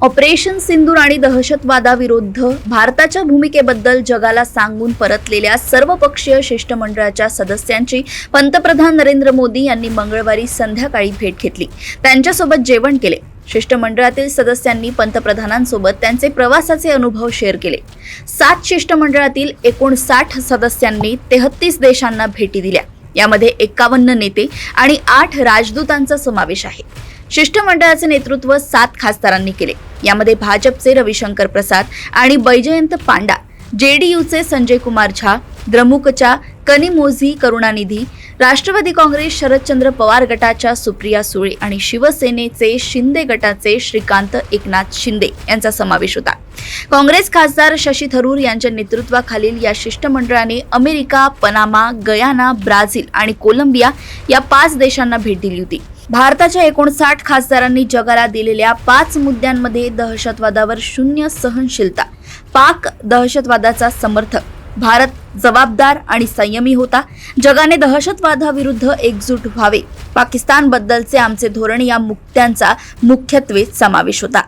Operation सिंदूर आणि दहशतवादाविरुद्ध भारताच्या भूमिकेबद्दल जगाला सांगून परतलेल्या सर्वपक्षीय शिष्टमंडळाच्या सदस्यांची पंतप्रधान नरेंद्र मोदी यांनी मंगळवारी संध्याकाळी भेट घेतली. त्यांच्यासोबत जेवण केले. शिष्टमंडळातील सदस्यांनी पंतप्रधानांसोबत त्यांचे प्रवासाचे अनुभव शेअर केले. 7 शिष्टमंडळातील 59 सदस्यांनी 33 देशांना भेटी दिल्या. यामध्ये 51 नेते आणि 8 राजदूतांचा समावेश आहे. शिष्टमंडळाचे नेतृत्व 7 खासदारांनी केले. यामध्ये भाजपचे रविशंकर प्रसाद आणि बैजयंत पांडा, जेडीयूचे संजय कुमार झा, द्रमुकच्या कनिमोझी करुणानिधी, राष्ट्रवादी काँग्रेस शरदचंद्र पवार गटाच्या सुप्रिया सुळे आणि शिवसेनेचे शिंदे गटाचे श्रीकांत एकनाथ शिंदे यांचा समावेश होता. काँग्रेस खासदार शशी थरूर यांच्या नेतृत्वाखालील या शिष्टमंडळाने अमेरिका, पनामा, गयाना, ब्राझील आणि कोलंबिया या 5 देशांना भेट दिली होती. भारताच्या 59 खासदारांनी जगाला दिलेल्या 5 मुद्द्यांमध्ये दहशतवादावर शून्य सहनशीलता, पाक दहशतवादाचा समर्थक, भारत जबाबदार आणि संयमी होता, जगाने दहशतवादाविरुद्ध एकजूट व्हावे, पाकिस्तानबद्दलचे आमचे धोरण या मुद्द्यांचा मुख्यत्वे समावेश होता.